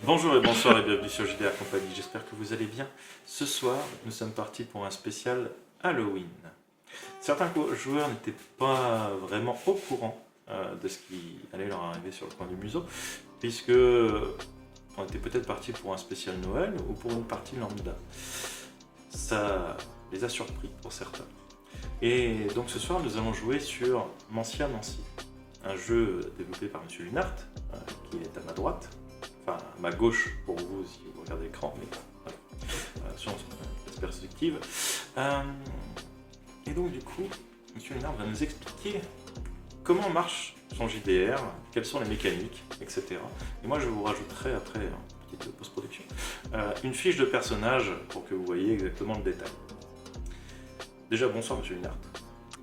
Bonjour et bonsoir et bienvenue sur JDR Compagnie, j'espère que vous allez bien. Ce soir, nous sommes partis pour un spécial Halloween. Certains joueurs n'étaient pas vraiment au courant de ce qui allait leur arriver sur le coin du museau, puisque on était peut-être parti pour un spécial Noël ou pour une partie lambda. Ça les a surpris pour certains. Et donc ce soir, nous allons jouer sur Mancia Nancy, un jeu développé par M. Lunart, qui est à ma droite. Enfin, à ma gauche pour vous si vous regardez l'écran, mais voilà, sur cette perspective. Et donc du coup, M. Lénard va nous expliquer comment marche son JDR, quelles sont les mécaniques, etc. Et moi je vous rajouterai après, une petite post-production, une fiche de personnage pour que vous voyez exactement le détail. Déjà, bonsoir M. Lénard.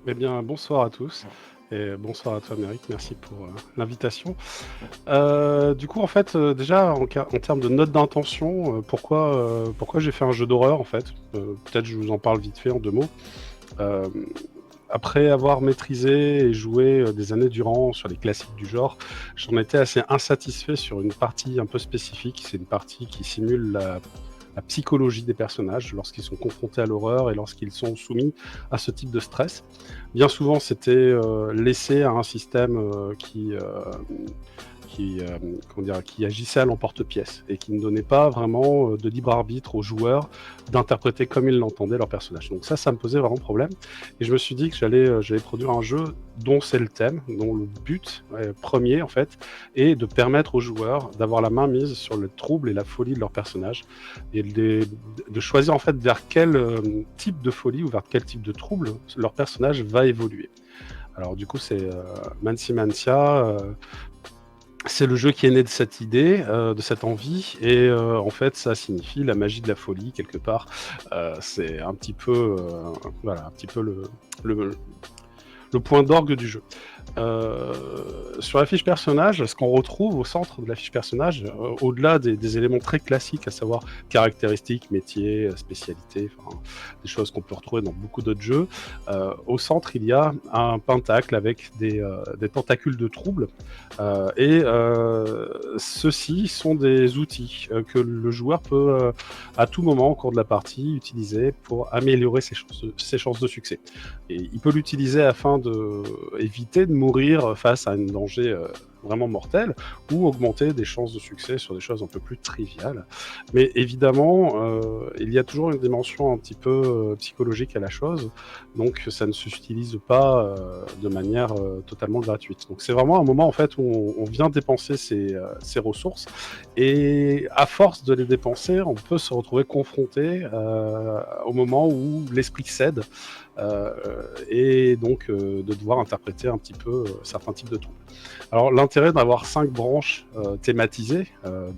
Eh bien, bonsoir à tous. Et bonsoir à toi, Méric. Merci pour l'invitation. Du coup, en fait, déjà, en termes de note d'intention, pourquoi j'ai fait un jeu d'horreur, en fait peut-être je vous en parle vite fait en 2 mots. Après avoir maîtrisé et joué des années durant sur les classiques du genre, j'en étais assez insatisfait sur une partie un peu spécifique. C'est une partie qui simule la psychologie des personnages lorsqu'ils sont confrontés à l'horreur et lorsqu'ils sont soumis à ce type de stress. Bien souvent, c'était laissé à un système qui agissait à l'emporte-pièce et qui ne donnait pas vraiment de libre arbitre aux joueurs d'interpréter comme ils l'entendaient leur personnage. Donc ça me posait vraiment problème. Et je me suis dit que j'allais produire un jeu dont c'est le thème, dont le but premier en fait, est de permettre aux joueurs d'avoir la main mise sur le trouble et la folie de leur personnage et de choisir en fait vers quel type de folie ou vers quel type de trouble leur personnage va évoluer. Alors du coup c'est Mancia. C'est le jeu qui est né de cette idée, de cette envie et en fait ça signifie la magie de la folie quelque part. C'est un petit peu, voilà, un petit peu le point d'orgue du jeu. Sur la fiche personnage, ce qu'on retrouve au centre de la fiche personnage, au-delà des éléments très classiques, à savoir caractéristiques, métiers, spécialités, des choses qu'on peut retrouver dans beaucoup d'autres jeux, au centre il y a un pentacle avec des tentacules de trouble, et ceux-ci sont des outils que le joueur peut à tout moment au cours de la partie utiliser pour améliorer ses chances de succès. Et il peut l'utiliser afin d'éviter de mourir face à un danger vraiment mortel ou augmenter des chances de succès sur des choses un peu plus triviales. Mais évidemment, il y a toujours une dimension un petit peu psychologique à la chose, donc ça ne s'utilise pas de manière totalement gratuite. Donc c'est vraiment un moment en fait où on vient dépenser ses ressources et à force de les dépenser, on peut se retrouver confronté au moment où l'esprit cède. Et donc de devoir interpréter un petit peu certains types de troubles. Alors l'intérêt d'avoir 5 branches thématisées,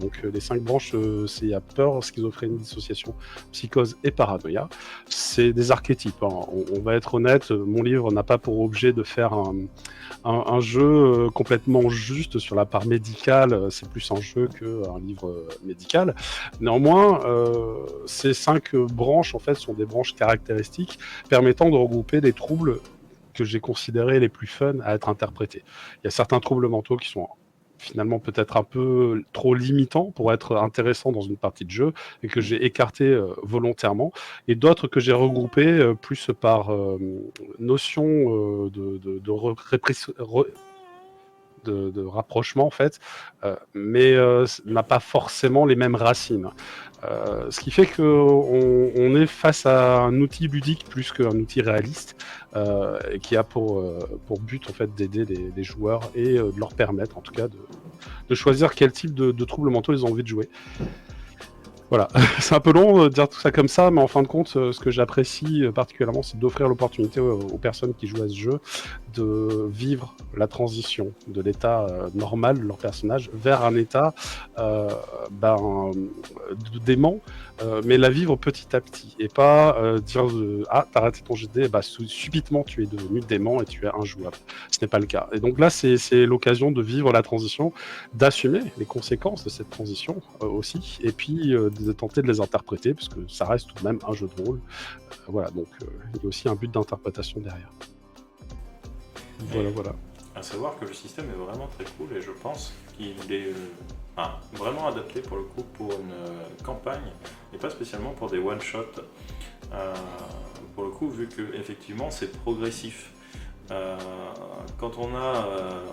donc les 5 branches, c'est il y a peur, schizophrénie, dissociation, psychose et paranoïa. C'est des archétypes, hein. On va être honnête, mon livre n'a pas pour objet de faire un jeu complètement juste sur la part médicale, c'est plus un jeu qu'un livre médical. Néanmoins, ces 5 branches en fait sont des branches caractéristiques permettant de regrouper des troubles que j'ai considérés les plus fun à être interprétés. Il y a certains troubles mentaux qui sont finalement peut-être un peu trop limitants pour être intéressants dans une partie de jeu et que j'ai écarté volontairement, et d'autres que j'ai regroupés plus par notion de rapprochement en fait, mais n'a pas forcément les mêmes racines. Ce qui fait qu'on est face à un outil ludique plus qu'un outil réaliste, et qui a pour but en fait d'aider les joueurs et de leur permettre en tout cas de choisir quel type de troubles mentaux ils ont envie de jouer. Voilà, c'est un peu long de dire tout ça comme ça, mais en fin de compte, ce que j'apprécie particulièrement, c'est d'offrir l'opportunité aux personnes qui jouent à ce jeu de vivre la transition de l'état normal de leur personnage vers un état de dément, mais la vivre petit à petit, et pas dire t'as raté ton GD, subitement tu es devenu dément et tu es injouable. Ce n'est pas le cas. Et donc là, c'est l'occasion de vivre la transition, d'assumer les conséquences de cette transition aussi, et puis de tenter de les interpréter, parce que ça reste tout de même un jeu de rôle. Voilà, donc il y a aussi un but d'interprétation derrière. Voilà. à savoir que le système est vraiment très cool et je pense qu'il est vraiment adapté pour le coup pour une campagne et pas spécialement pour des one-shots. Pour le coup, vu que effectivement c'est progressif. Quand on a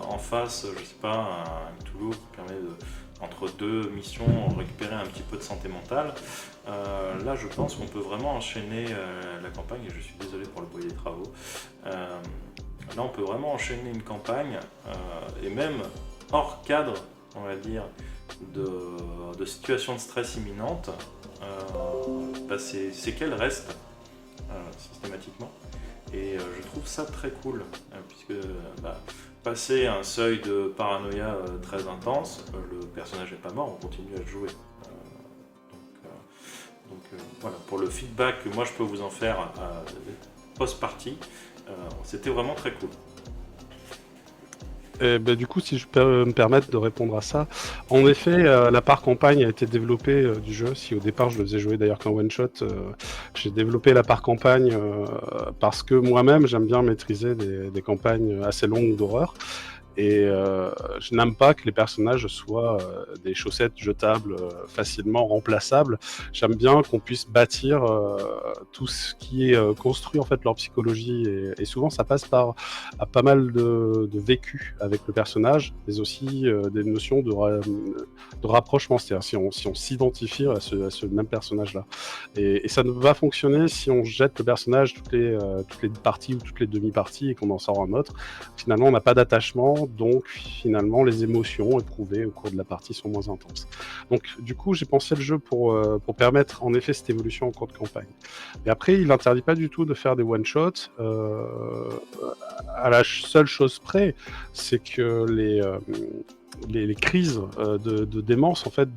en face, je sais pas, un Cthulhu qui permet entre deux missions, récupérer un petit peu de santé mentale, là je pense qu'on peut vraiment enchaîner la campagne, et je suis désolé pour le bruit des travaux. Là on peut vraiment enchaîner une campagne, et même hors cadre, on va dire, de situation de stress imminente, ces séquelles restent systématiquement. Et je trouve ça très cool, puisque passer un seuil de paranoïa très intense, le personnage n'est pas mort, on continue à jouer. Voilà, pour le feedback que moi je peux vous en faire post-partie, c'était vraiment très cool. Du coup, si je peux me permettre de répondre à ça, en effet, la part campagne a été développée du jeu. Si au départ je le faisais jouer d'ailleurs qu'en one shot, j'ai développé la part campagne parce que moi-même j'aime bien maîtriser des campagnes assez longues d'horreur. Et je n'aime pas que les personnages soient des chaussettes jetables facilement remplaçables. J'aime bien qu'on puisse bâtir tout ce qui est construit en fait leur psychologie et souvent ça passe par pas mal de vécu avec le personnage, mais aussi des notions de rapprochement, c'est-à-dire si on s'identifie à ce même personnage-là. Et ça ne va fonctionner si on jette le personnage toutes les parties ou toutes les demi-parties et qu'on en sort un autre. Finalement, on n'a pas d'attachement. Donc finalement les émotions éprouvées au cours de la partie sont moins intenses. Donc du coup j'ai pensé le jeu pour permettre en effet cette évolution en cours de campagne. Et après il n'interdit pas du tout de faire des one-shots, à la seule chose près, c'est que les crises de démence en fait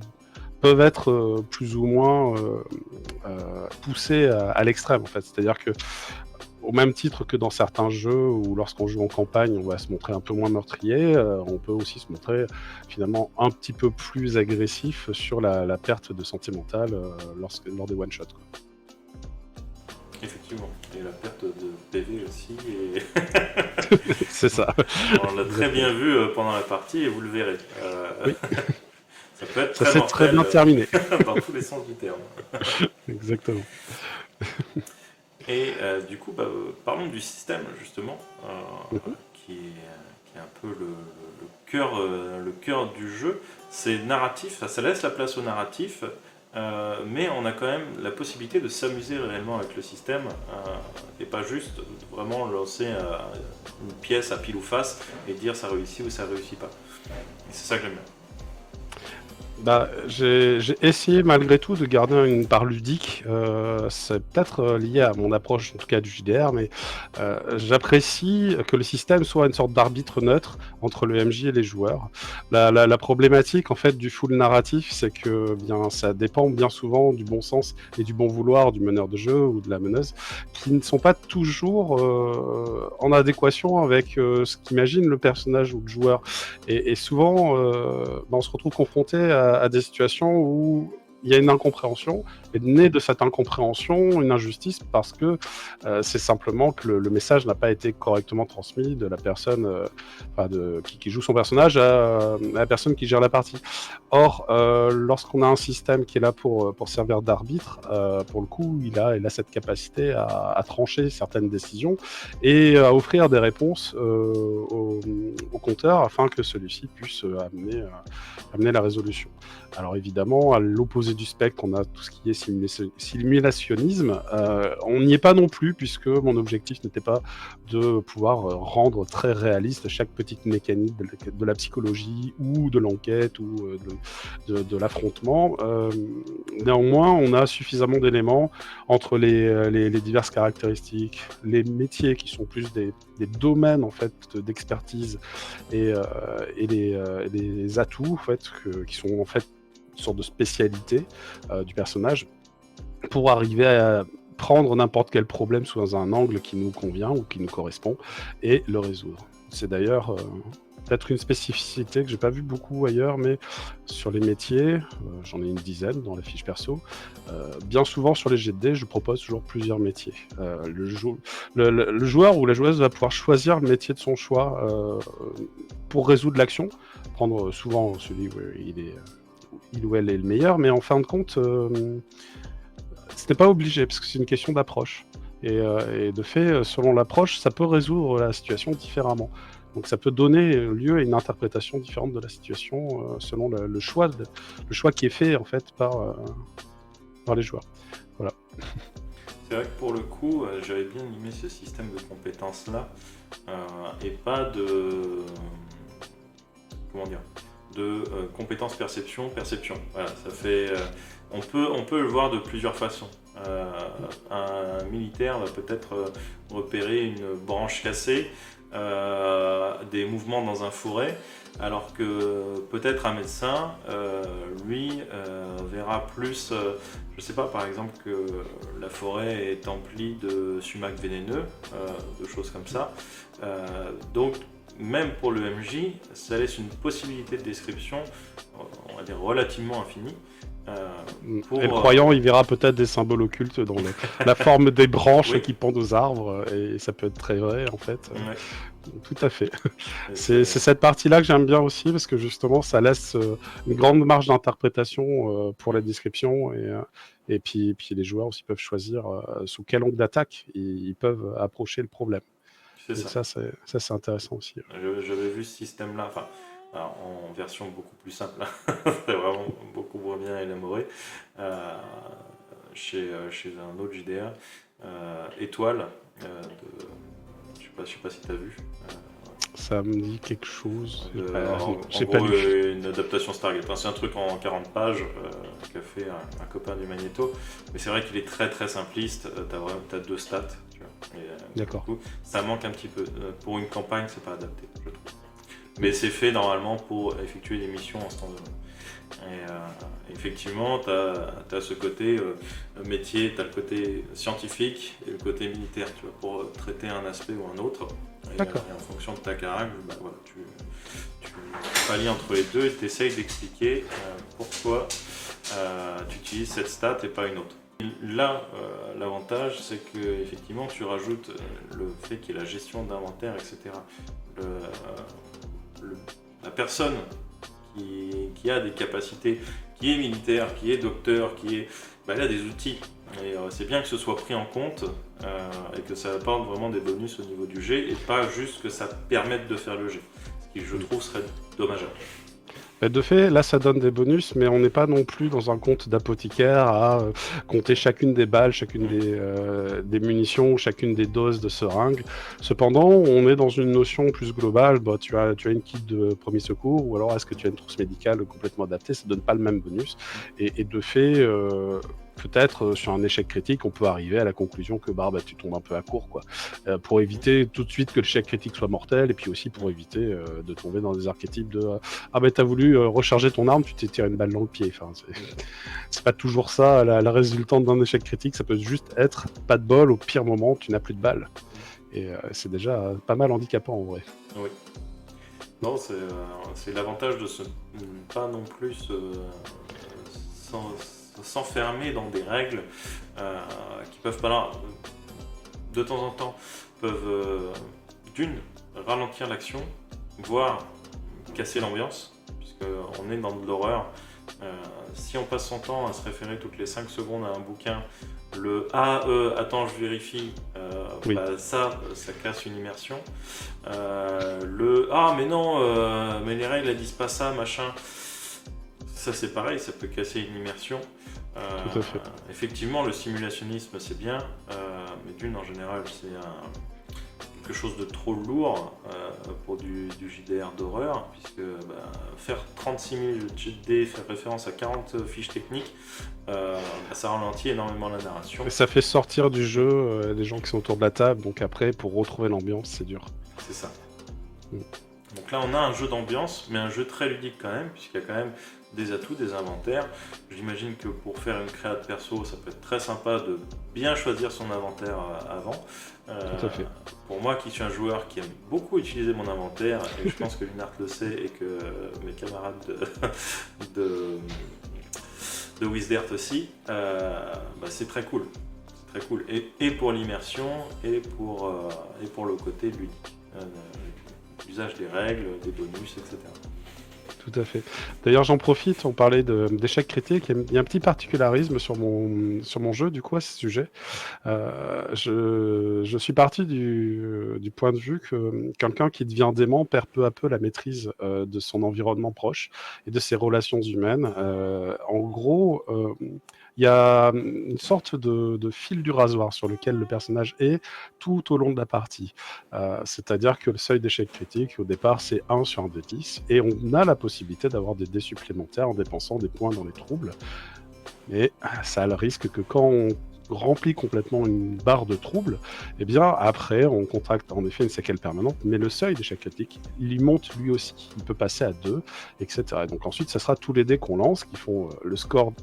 peuvent être plus ou moins poussées à l'extrême en fait. C'est-à-dire que au même titre que dans certains jeux où lorsqu'on joue en campagne, on va se montrer un peu moins meurtrier, on peut aussi se montrer finalement un petit peu plus agressif sur la perte de santé mentale lors des one-shots. Effectivement, et la perte de PV aussi. Et... C'est ça. On l'a très bien vu pendant la partie et vous le verrez. Oui. Ça peut être ça très s'est mortel, très bien terminé. Dans tous les sens du terme. Exactement. Et du coup, parlons du système justement, qui est un peu le cœur du jeu. C'est narratif, ça laisse la place au narratif, mais on a quand même la possibilité de s'amuser réellement avec le système et pas juste vraiment lancer une pièce à pile ou face et dire ça réussit ou ça réussit pas. Et c'est ça que j'aime bien. J'ai essayé malgré tout de garder une part ludique. C'est peut-être lié à mon approche, en tout cas du JDR, mais j'apprécie que le système soit une sorte d'arbitre neutre entre le MJ et les joueurs. La problématique en fait du full narratif, c'est que bien ça dépend bien souvent du bon sens et du bon vouloir du meneur de jeu ou de la meneuse, qui ne sont pas toujours en adéquation avec ce qu'imagine le personnage ou le joueur. Et souvent, on se retrouve confronté à des situations où il y a une incompréhension, et naît de cette incompréhension une injustice parce que c'est simplement que le message n'a pas été correctement transmis de la personne qui joue son personnage à la personne qui gère la partie. Or, lorsqu'on a un système qui est là pour servir d'arbitre, pour le coup, il a cette capacité à trancher certaines décisions et à offrir des réponses au compteur afin que celui-ci puisse amener la résolution. Alors évidemment, à l'opposé du spectre, on a tout ce qui est simulationnisme. On n'y est pas non plus, puisque mon objectif n'était pas de pouvoir rendre très réaliste chaque petite mécanique de la psychologie ou de l'enquête ou de l'affrontement. Néanmoins, on a suffisamment d'éléments entre les diverses caractéristiques, les métiers qui sont plus des domaines en fait d'expertise et les atouts en fait qui sont en fait une sorte de spécialité du personnage pour arriver à prendre n'importe quel problème sous un angle qui nous convient ou qui nous correspond et le résoudre. C'est d'ailleurs peut-être une spécificité que j'ai pas vu beaucoup ailleurs, mais sur les métiers, j'en ai une dizaine dans la fiche perso. Bien souvent sur les jets de dés, je propose toujours plusieurs métiers. Le joueur ou la joueuse va pouvoir choisir le métier de son choix pour résoudre l'action, prendre souvent celui où il ou elle est le meilleur, mais en fin de compte, ce n'est pas obligé, parce que c'est une question d'approche. Et de fait, selon l'approche, ça peut résoudre la situation différemment. Donc ça peut donner lieu à une interprétation différente de la situation selon le choix qui est fait en fait par les joueurs. Voilà. C'est vrai que pour le coup, j'avais bien aimé ce système de compétences-là, et pas de... Comment dire, de compétences perception. Voilà, ça fait... on peut le voir de plusieurs façons. Un militaire va peut-être repérer une branche cassée, des mouvements dans un fourré, alors que peut-être un médecin, lui, verra plus, je sais pas, par exemple que la forêt est emplie de sumacs vénéneux, de choses comme ça. Donc, même pour le MJ, ça laisse une possibilité de description, on va dire relativement infinie. Et le croyant, il verra peut-être des symboles occultes dans la forme des branches Oui. qui pendent aux arbres, et ça peut être très vrai en fait. Ouais. Tout à fait. C'est cette partie-là que j'aime bien aussi, parce que justement, ça laisse une grande marge d'interprétation pour la description, et puis les joueurs aussi peuvent choisir sous quel angle d'attaque ils peuvent approcher le problème. C'est Et ça. ça, c'est intéressant aussi. J'avais vu ce système-là, enfin, alors, en version beaucoup plus simple, c'est vraiment beaucoup moins bien élaboré, chez un autre JDR, Étoile, je sais pas si tu as vu. Ça me dit quelque chose. En J'ai gros, pas lu. une adaptation Stargate. Enfin, c'est un truc en 40 pages qu'a fait un copain du Magneto. Mais c'est vrai qu'il est très très simpliste. T'as 2 stats. Tu vois. D'accord. Du coup, ça manque un petit peu. Pour une campagne, c'est pas adapté, je trouve. Mais c'est fait normalement pour effectuer des missions en stand-alone. Et effectivement, tu as ce côté métier, tu as le côté scientifique et le côté militaire, tu vois, pour traiter un aspect ou un autre. Et en fonction de ta caractère, bah, voilà, tu pallies entre les deux et tu essayes d'expliquer pourquoi tu utilises cette stat et pas une autre. Là, l'avantage, c'est que effectivement, tu rajoutes le fait qu'il y ait la gestion d'inventaire, etc. La personne qui a des capacités, qui est militaire, qui est docteur, elle a des outils. Et c'est bien que ce soit pris en compte et que ça apporte vraiment des bonus au niveau du jet et pas juste que ça permette de faire le jet. Ce qui, je trouve, serait dommageable. De fait, là, ça donne des bonus, mais on n'est pas non plus dans un compte d'apothicaire à compter chacune des balles, chacune des munitions, chacune des doses de seringue. Cependant, on est dans une notion plus globale. Bah, tu as une kit de premier secours, ou alors est-ce que tu as une trousse médicale complètement adaptée? Ça ne donne pas le même bonus. Et de fait, peut-être sur un échec critique, on peut arriver à la conclusion que tu tombes un peu à court, quoi. Pour éviter tout de suite que l'échec critique soit mortel, et puis aussi pour éviter de tomber dans des archétypes de t'as voulu recharger ton arme, tu t'es tiré une balle dans le pied. Enfin, c'est pas toujours ça la résultante d'un échec critique. Ça peut juste être pas de bol, au pire moment tu n'as plus de balles, et c'est déjà pas mal handicapant en vrai. Oui. Non, c'est l'avantage de pas non plus s'enfermer dans des règles qui peuvent pas, de temps en temps, peuvent ralentir l'action, voire casser l'ambiance, puisqu'on est dans de l'horreur. Si on passe son temps à se référer toutes les 5 secondes à un bouquin, le attends, je vérifie, Oui. Ça casse une immersion. Mais non, mais les règles elles disent pas ça, machin. Ça c'est pareil, ça peut casser une immersion. Tout à fait. Effectivement, le simulationnisme c'est bien, mais en général c'est quelque chose de trop lourd pour du JDR d'horreur, puisque faire 36 000 GD, faire référence à 40 fiches techniques, ça ralentit énormément la narration. Et ça fait sortir du jeu les gens qui sont autour de la table, donc après pour retrouver l'ambiance c'est dur. C'est ça. Donc là, on a un jeu d'ambiance, mais un jeu très ludique quand même, puisqu'il y a quand même des atouts, des inventaires. J'imagine que pour faire une créa de perso, ça peut être très sympa de bien choisir son inventaire avant. Tout à fait. Pour moi, qui suis un joueur qui aime beaucoup utiliser mon inventaire, et je pense que Lunart le sait, et que mes camarades de Wisdert aussi, c'est très cool. C'est très cool. Et pour l'immersion, et pour le côté ludique. L'usage des règles, des bonus, etc. Tout à fait. D'ailleurs, j'en profite, on parlait d'échecs critiques, il y a un petit particularisme sur mon jeu, du coup, à ce sujet. Je suis parti du point de vue que quelqu'un qui devient dément perd peu à peu la maîtrise de son environnement proche et de ses relations humaines. En gros, il y a une sorte de fil du rasoir sur lequel le personnage est tout au long de la partie. C'est-à-dire que le seuil d'échec critique, au départ, c'est 1 sur un D10, et on a la possibilité d'avoir des dés supplémentaires en dépensant des points dans les troubles. Mais ça a le risque que quand on remplit complètement une barre de troubles, eh bien après on contracte en effet une séquelle permanente, mais le seuil d'échec critique, il y monte lui aussi. Il peut passer à 2, etc. Et donc ensuite, ça sera tous les dés qu'on lance qui font le score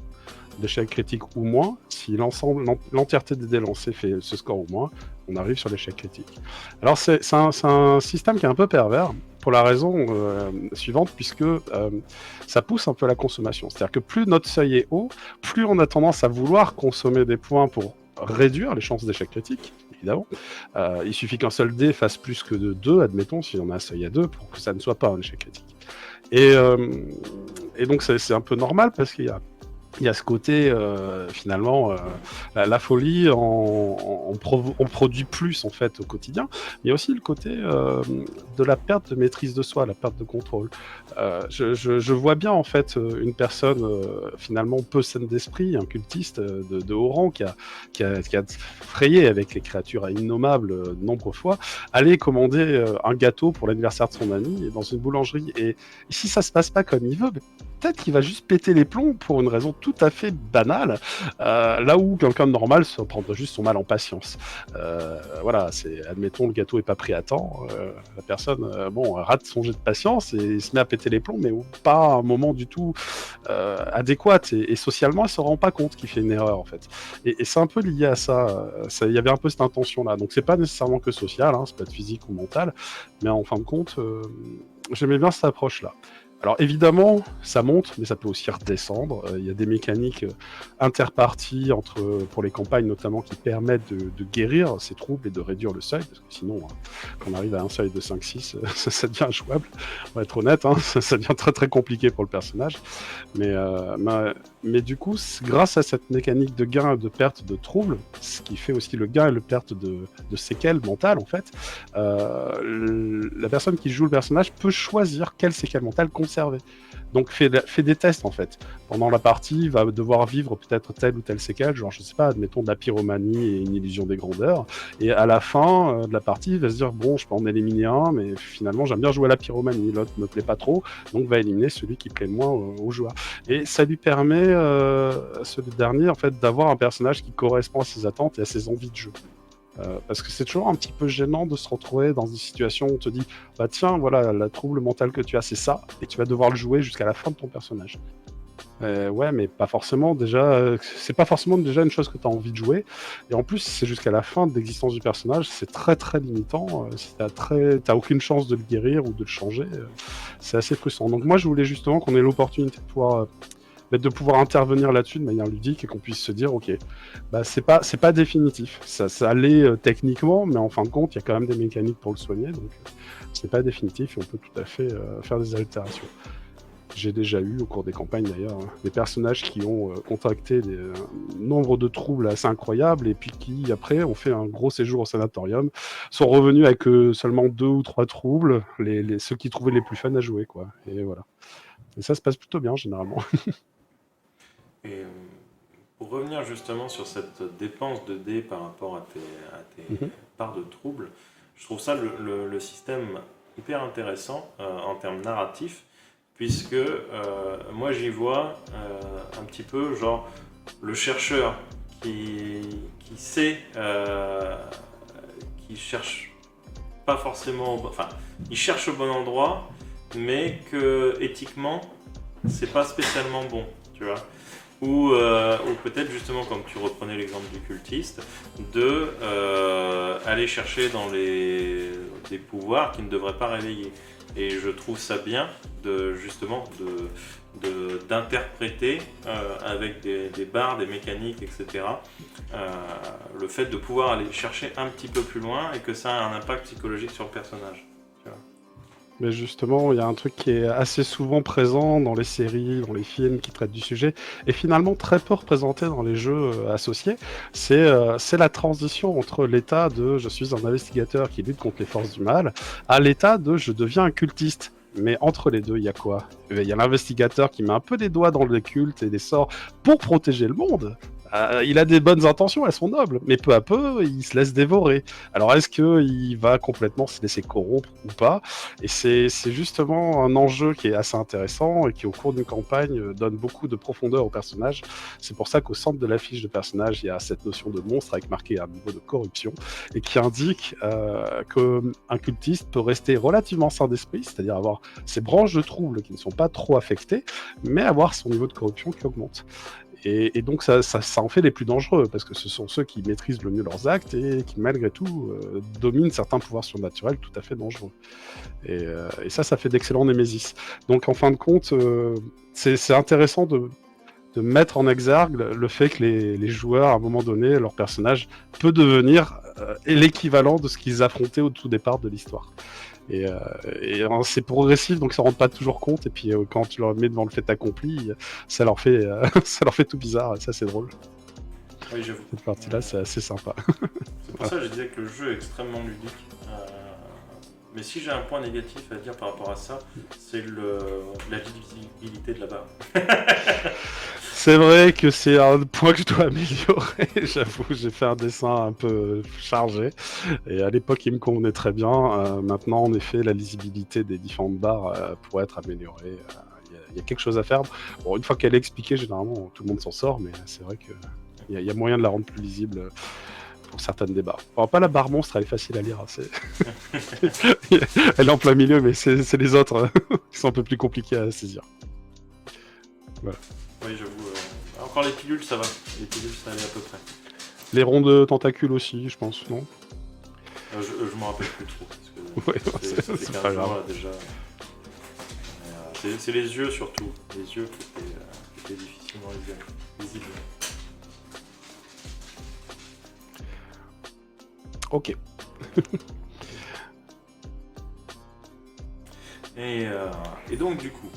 d'échec critique ou moins. Si l'entièreté des dés lancés fait ce score ou moins, on arrive sur l'échec critique. Alors c'est un système qui est un peu pervers, pour la raison suivante, puisque ça pousse un peu la consommation. C'est-à-dire que plus notre seuil est haut, plus on a tendance à vouloir consommer des points pour réduire les chances d'échec critique, évidemment. Il suffit qu'un seul dé fasse plus que de 2, admettons, si on a un seuil à 2, pour que ça ne soit pas un échec critique. Et donc c'est un peu normal, parce qu'il y a ce côté, finalement, la folie, on produit plus en fait au quotidien. Il y a aussi le côté de la perte de maîtrise de soi, la perte de contrôle. Je vois bien en fait une personne finalement peu saine d'esprit, un cultiste de haut rang qui a frayé avec les créatures innommables de nombreuses fois, aller commander un gâteau pour l'anniversaire de son ami dans une boulangerie. Et si ça se passe pas comme il veut, peut-être qu'il va juste péter les plombs pour une raison tout à fait banale, là où quelqu'un de normal se prendrait juste son mal en patience. Voilà, admettons, le gâteau est pas pris à temps, la personne rate son jet de patience et se met à péter les plombs, mais pas à un moment du tout adéquat, et socialement elle se rend pas compte qu'il fait une erreur en fait. Et c'est un peu lié à ça, il y avait un peu cette intention là, donc c'est pas nécessairement que social, hein, ça peut être physique ou mental, mais en fin de compte, j'aimais bien cette approche là. Alors évidemment, ça monte, mais ça peut aussi redescendre. Il y a des mécaniques interparties pour les campagnes notamment, qui permettent de guérir ces troubles et de réduire le seuil, parce que sinon, quand on arrive à un seuil de 5-6, ça devient injouable, on va être honnête, hein, ça devient très très compliqué pour le personnage. Mais du coup, grâce à cette mécanique de gain et de perte de troubles, ce qui fait aussi le gain et le perte de séquelles mentales en fait, la personne qui joue le personnage peut choisir quelle séquelle mentale conserver. Donc fait des tests en fait. Pendant la partie, il va devoir vivre peut-être telle ou telle séquelle, genre je sais pas, admettons de la pyromanie et une illusion des grandeurs. Et à la fin de la partie, il va se dire bon, je peux en éliminer un, mais finalement j'aime bien jouer à la pyromanie, l'autre me plaît pas trop, donc va éliminer celui qui plaît le moins au joueur. Et ça lui permet, ce dernier en fait, d'avoir un personnage qui correspond à ses attentes et à ses envies de jeu. Parce que c'est toujours un petit peu gênant de se retrouver dans des situations où on te dit bah tiens, voilà, la trouble mentale que tu as, c'est ça, et tu vas devoir le jouer jusqu'à la fin de ton personnage. Ouais, mais pas forcément déjà, c'est pas forcément déjà une chose que tu as envie de jouer, et en plus, c'est jusqu'à la fin de l'existence du personnage, c'est très très limitant. Si t'as aucune chance de le guérir ou de le changer, c'est assez frustrant. Donc moi, je voulais justement qu'on ait l'opportunité de pouvoir intervenir là-dessus de manière ludique, et qu'on puisse se dire ok, bah c'est pas définitif, ça l'est techniquement, mais en fin de compte il y a quand même des mécaniques pour le soigner, donc c'est pas définitif et on peut tout à fait faire des altérations. J'ai déjà eu au cours des campagnes d'ailleurs des personnages qui ont contracté un nombre de troubles assez incroyables, et puis qui après ont fait un gros séjour au sanatorium, sont revenus avec seulement 2 ou 3 troubles, ceux qui trouvaient les plus fun à jouer quoi, et voilà. Et ça se passe plutôt bien généralement. Et pour revenir justement sur cette dépense de dés par rapport à tes parts de troubles, je trouve ça le système hyper intéressant en termes narratifs, puisque moi j'y vois un petit peu genre le chercheur qui sait, qui cherche pas forcément, enfin il cherche au bon endroit, mais que éthiquement, c'est pas spécialement bon, tu vois. Ou peut-être justement, comme tu reprenais l'exemple du cultiste, aller chercher dans des pouvoirs qui ne devraient pas réveiller. Et je trouve ça bien d'interpréter avec des barres, des mécaniques, etc. Le fait de pouvoir aller chercher un petit peu plus loin et que ça a un impact psychologique sur le personnage. Tu vois. Mais justement, il y a un truc qui est assez souvent présent dans les séries, dans les films qui traitent du sujet, et finalement très peu représenté dans les jeux associés. C'est la transition entre l'état de je suis un investigateur qui lutte contre les forces du mal à l'état de je deviens un cultiste. Mais entre les deux, il y a quoi? Il y a l'investigateur qui met un peu des doigts dans le culte et des sorts pour protéger le monde. Il a des bonnes intentions, elles sont nobles, mais peu à peu, il se laisse dévorer. Alors, est-ce qu'il va complètement se laisser corrompre ou pas? Et c'est justement un enjeu qui est assez intéressant et qui, au cours d'une campagne, donne beaucoup de profondeur au personnage. C'est pour ça qu'au centre de la fiche de personnage, il y a cette notion de monstre avec marqué un niveau de corruption et qui indique qu'un cultiste peut rester relativement sain d'esprit, c'est-à-dire avoir ses branches de troubles qui ne sont pas trop affectées, mais avoir son niveau de corruption qui augmente. Et donc ça en fait les plus dangereux, parce que ce sont ceux qui maîtrisent le mieux leurs actes et qui, malgré tout, dominent certains pouvoirs surnaturels tout à fait dangereux. Et ça fait d'excellents Némésis. Donc en fin de compte, c'est intéressant de mettre en exergue le fait que les joueurs, à un moment donné, leur personnage peut devenir l'équivalent de ce qu'ils affrontaient au tout départ de l'histoire. Et c'est progressif, donc ça ne rend pas toujours compte. Et puis quand tu leur mets devant le fait accompli, ça leur fait, ça leur fait tout bizarre. Et ça, c'est drôle. Oui, j'avoue. Cette partie-là, c'est assez sympa. C'est pour ça que je disais que le jeu est extrêmement ludique. Mais si j'ai un point négatif à dire par rapport à ça, c'est la visibilité de la barre. C'est vrai que c'est un point que je dois améliorer. J'avoue, j'ai fait un dessin un peu chargé. Et à l'époque, il me convenait très bien. Maintenant, en effet, la lisibilité des différentes barres pourrait être améliorée. Il y a quelque chose à faire. Bon, une fois qu'elle est expliquée, généralement, tout le monde s'en sort. Mais c'est vrai qu'il y a moyen de la rendre plus lisible pour certaines des barres. Alors, pas la barre monstre, elle est facile à lire. Elle est en plein milieu, mais c'est les autres qui sont un peu plus compliqués à saisir. Voilà. Oui, j'avoue. Encore les pilules, ça va. Les pilules, ça allait à peu près. Les ronds de tentacules aussi, je pense, non? Je m'en rappelle plus trop. Parce que c'est pas grave. Là, déjà. C'est les yeux surtout. Les yeux qui étaient difficilement visibles. Ok. Et donc, du coup,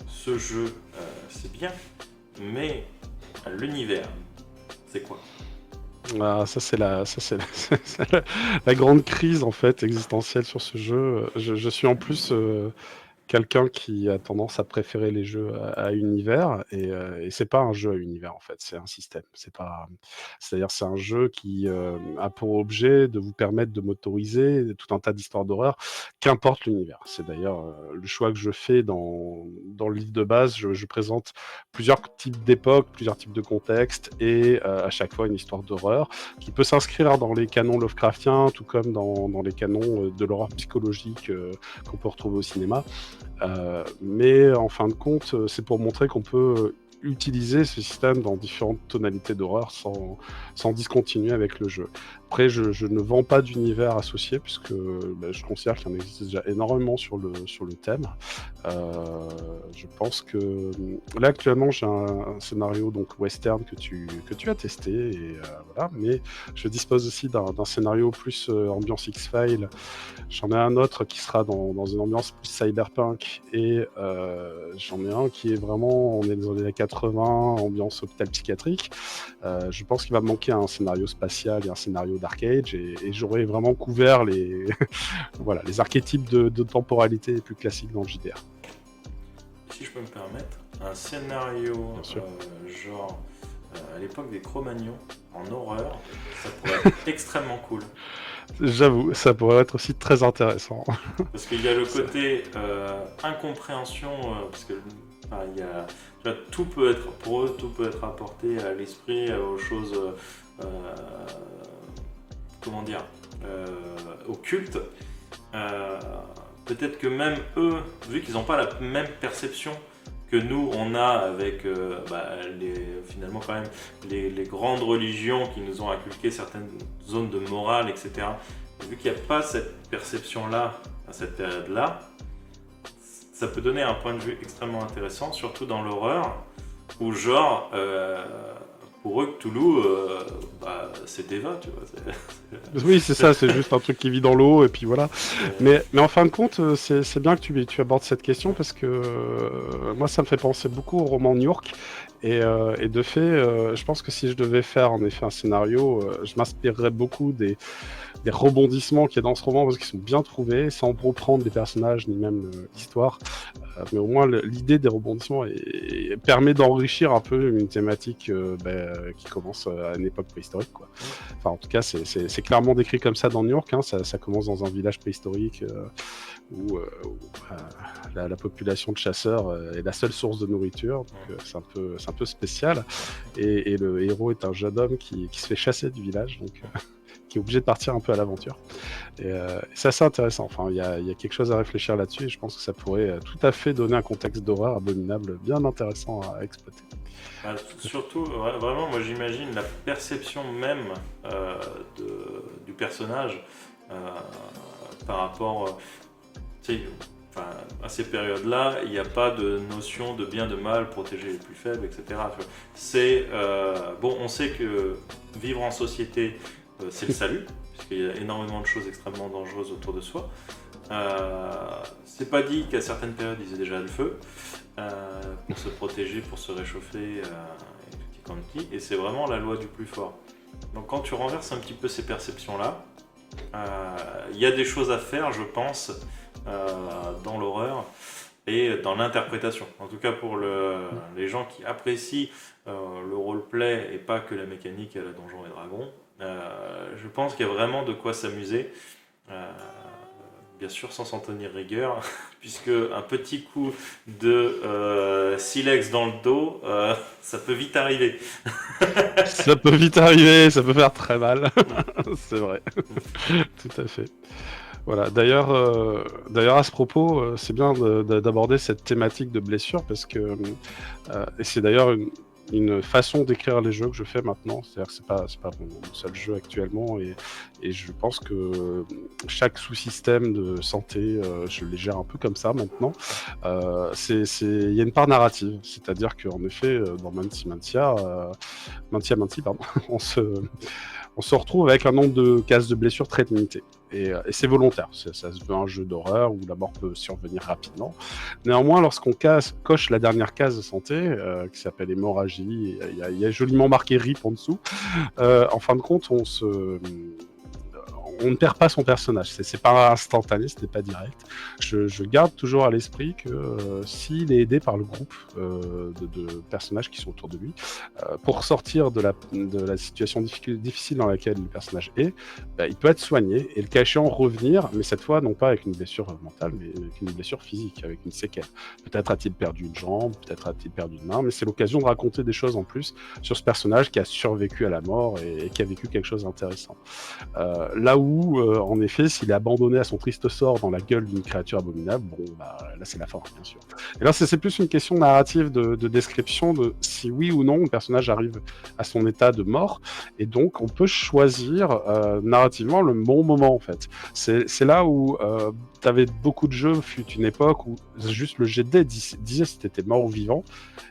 ce jeu, c'est bien, mais l'univers, c'est quoi? Ah, ça c'est la grande crise en fait existentielle sur ce jeu. Je suis en plus quelqu'un qui a tendance à préférer les jeux à univers et c'est pas un jeu à univers en fait, c'est un système. C'est-à-dire c'est un jeu qui a pour objet de vous permettre de m'autoriser tout un tas d'histoires d'horreur, qu'importe l'univers. C'est d'ailleurs le choix que je fais dans le livre de base. Je présente plusieurs types d'époques, plusieurs types de contextes et à chaque fois une histoire d'horreur qui peut s'inscrire dans les canons Lovecraftiens, tout comme dans les canons de l'horreur psychologique qu'on peut retrouver au cinéma. Mais en fin de compte, c'est pour montrer qu'on peut utiliser ce système dans différentes tonalités d'horreur sans discontinuer avec le jeu. Après, je ne vends pas d'univers associé puisque je considère qu'il y en existe déjà énormément sur le thème. Je pense que là actuellement j'ai un scénario donc western que tu as testé et voilà, mais je dispose aussi d'un scénario plus ambiance X-Files. J'en ai un autre qui sera dans une ambiance plus cyberpunk et j'en ai un qui est vraiment, on est dans les années 80, ambiance hôpital psychiatrique. Je pense qu'il va me manquer un scénario spatial et un scénario Dark Age et j'aurais vraiment couvert les, voilà, les archétypes de temporalité les plus classiques dans le JDR. Si je peux me permettre, un scénario genre à l'époque des Cro-Magnons en horreur, ça pourrait être extrêmement cool. J'avoue, ça pourrait être aussi très intéressant. Parce qu'il y a le côté incompréhension, parce que tout peut être pour eux, tout peut être apporté à l'esprit, aux choses, au culte. peut-être que même eux, vu qu'ils n'ont pas la même perception que nous on a avec finalement quand même les grandes religions qui nous ont inculqué certaines zones de morale, etc. Vu qu'il n'y a pas cette perception-là à cette période-là, ça peut donner un point de vue extrêmement intéressant, surtout dans l'horreur, où genre, pour eux, Cthulhu, c'est Deva, tu vois. Oui, c'est ça, c'est juste un truc qui vit dans l'eau, et puis voilà. Mais en fin de compte, c'est bien que tu abordes cette question, parce que moi, ça me fait penser beaucoup au roman New York. Et de fait, je pense que si je devais faire en effet un scénario, je m'inspirerais beaucoup des rebondissements qu'il y a dans ce roman, parce qu'ils sont bien trouvés, sans reprendre des personnages ni même l'histoire. Mais au moins, l'idée des rebondissements permet d'enrichir un peu une thématique qui commence à une époque préhistorique, quoi. Enfin, en tout cas, c'est clairement décrit comme ça dans New York. Hein. Ça commence dans un village préhistorique où la population de chasseurs est la seule source de nourriture. Donc, c'est un peu spécial. Et le héros est un jeune homme qui se fait chasser du village, donc qui est obligé de partir un peu à l'aventure. Et c'est assez intéressant. Enfin, il y a quelque chose à réfléchir là-dessus, et je pense que ça pourrait tout à fait donner un contexte d'horreur abominable bien intéressant à exploiter. Surtout, vraiment, moi j'imagine la perception même du personnage par rapport à ces périodes-là. Il n'y a pas de notion de bien, de mal, protéger les plus faibles, etc. C'est on sait que vivre en société, c'est le salut, puisqu'il y a énormément de choses extrêmement dangereuses autour de soi. C'est pas dit qu'à certaines périodes ils aient déjà le feu pour se protéger, pour se réchauffer et tout petit, et c'est vraiment la loi du plus fort. Donc quand tu renverses un petit peu ces perceptions-là, il y a des choses à faire, je pense, dans l'horreur et dans l'interprétation. En tout cas pour les gens qui apprécient le roleplay et pas que la mécanique à la Donjons et Dragons, je pense qu'il y a vraiment de quoi s'amuser. Bien sûr sans s'en tenir rigueur, puisque un petit coup de silex dans le dos, ça peut vite arriver. Ça peut vite arriver, ça peut faire très mal. C'est vrai. Tout à fait. Voilà. D'ailleurs, à ce propos, c'est bien d'aborder cette thématique de blessure, parce que et c'est d'ailleurs une façon d'écrire les jeux que je fais maintenant. C'est-à-dire que c'est pas mon seul jeu actuellement, et je pense que chaque sous-système de santé, je les gère un peu comme ça maintenant. Il y a une part narrative, c'est-à-dire qu'en effet, dans Mantia, pardon, on se retrouve avec un nombre de cases de blessures très limité. Et c'est volontaire, ça se veut un jeu d'horreur où la mort peut survenir rapidement. Néanmoins, lorsqu'on coche la dernière case de santé, qui s'appelle hémorragie, il y a joliment marqué RIP en dessous, en fin de compte, on ne perd pas son personnage, c'est pas instantané, ce n'est pas direct. Je garde toujours à l'esprit que s'il est aidé par le groupe de personnages qui sont autour de lui, pour sortir de la situation difficile dans laquelle le personnage est, il peut être soigné et le cas échéant revenir, mais cette fois non pas avec une blessure mentale, mais avec une blessure physique, avec une séquelle. Peut-être a-t-il perdu une jambe, peut-être a-t-il perdu une main, mais c'est l'occasion de raconter des choses en plus sur ce personnage qui a survécu à la mort et qui a vécu quelque chose d'intéressant. Là où, en effet, s'il est abandonné à son triste sort dans la gueule d'une créature abominable, là c'est la fin, bien sûr. Et là c'est plus une question narrative de description de si oui ou non le personnage arrive à son état de mort, et donc on peut choisir narrativement le bon moment en fait. C'est là où t'avais beaucoup de jeux, fut une époque où juste le jet de dés disait si t'étais mort ou vivant,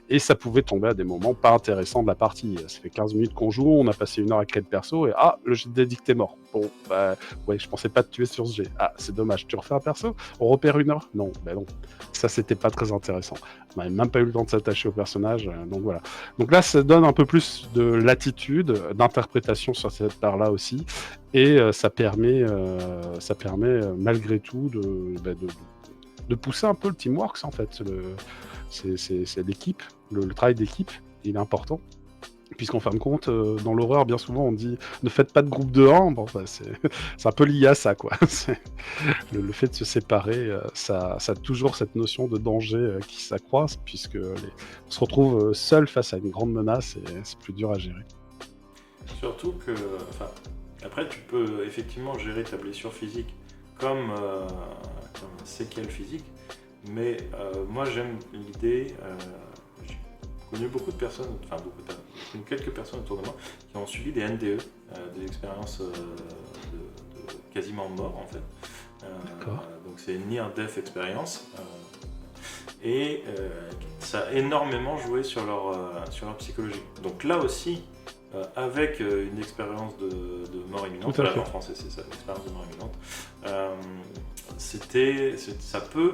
et ça pouvait tomber à des moments pas intéressants de la partie. Ça fait 15 minutes qu'on joue, on a passé une heure à créer le perso, et le jet de dés dit que t'es mort. Bon, ouais, je pensais pas te tuer sur ce jet. Ah, c'est dommage, tu refais un perso? On repère une heure? Non, non. Ça, c'était pas très intéressant. On n'avait même pas eu le temps de s'attacher au personnage, donc voilà. Donc là, ça donne un peu plus de latitude, d'interprétation sur cette part-là aussi, et ça permet malgré tout de pousser un peu le teamwork, en fait. C'est l'équipe, le travail d'équipe, il est important. Puisqu'en fin de compte, dans l'horreur, bien souvent, on dit ne faites pas de groupe de 1. Bon, c'est un peu lié à ça, quoi. Le fait de se séparer, ça a toujours cette notion de danger qui s'accroît, puisque on se retrouve seul face à une grande menace, et c'est plus dur à gérer. Surtout que, après, tu peux effectivement gérer ta blessure physique comme séquelle physique. Mais moi j'aime l'idée, j'ai connu beaucoup de personnes, enfin beaucoup de personnes, j'ai connu quelques personnes autour de moi qui ont subi des NDE, des expériences de quasiment mort en fait. D'accord. Donc c'est une Near Death Experience. Et ça a énormément joué sur leur psychologie. Donc là aussi, avec une expérience de mort imminente, Tout à voilà, fait. en français c'est ça, l'expérience de mort imminente, ça peut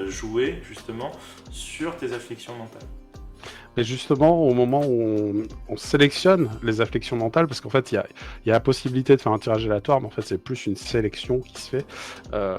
jouer justement sur tes afflictions mentales. Et justement, au moment où on sélectionne les afflictions mentales, parce qu'en fait, il y a la possibilité de faire un tirage aléatoire, mais en fait, c'est plus une sélection qui se fait. Euh,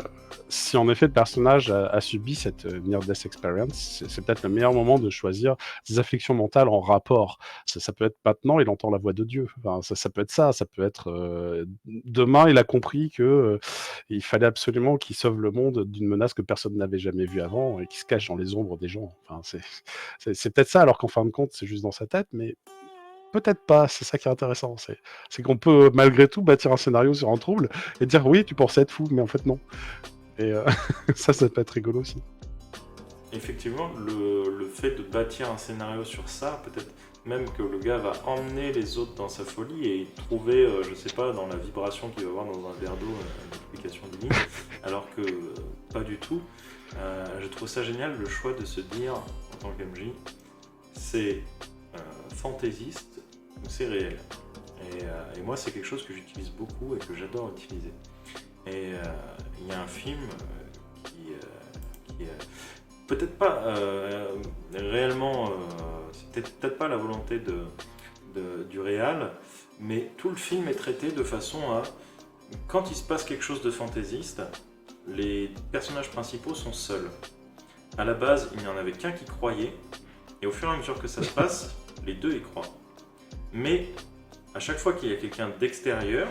Si en effet le personnage a subi cette near-death experience, c'est peut-être le meilleur moment de choisir des afflictions mentales en rapport. Ça peut être maintenant, il entend la voix de Dieu. Enfin, ça peut être ça peut être demain, il a compris que il fallait absolument qu'il sauve le monde d'une menace que personne n'avait jamais vue avant et qui se cache dans les ombres des gens. Enfin, c'est peut-être ça, alors qu'en fin de compte, c'est juste dans sa tête, mais peut-être pas. C'est ça qui est intéressant. C'est qu'on peut malgré tout bâtir un scénario sur un trouble et dire oui, tu pensais être fou, mais en fait non. Et ça peut être rigolo aussi. Effectivement, le fait de bâtir un scénario sur ça, peut-être même que le gars va emmener les autres dans sa folie et trouver, je sais pas, dans la vibration qu'il va avoir dans un verre d'eau, une explication divine, alors que pas du tout. Je trouve ça génial, le choix de se dire, en tant qu'MJ, c'est fantaisiste ou c'est réel. Et moi, c'est quelque chose que j'utilise beaucoup et que j'adore utiliser. Et il y a un film qui est peut-être pas réellement, c'est peut-être pas la volonté du réal, mais tout le film est traité de façon à, quand il se passe quelque chose de fantaisiste, les personnages principaux sont seuls. À la base, il n'y en avait qu'un qui croyait, et au fur et à mesure que ça se passe, les deux y croient. Mais à chaque fois qu'il y a quelqu'un d'extérieur,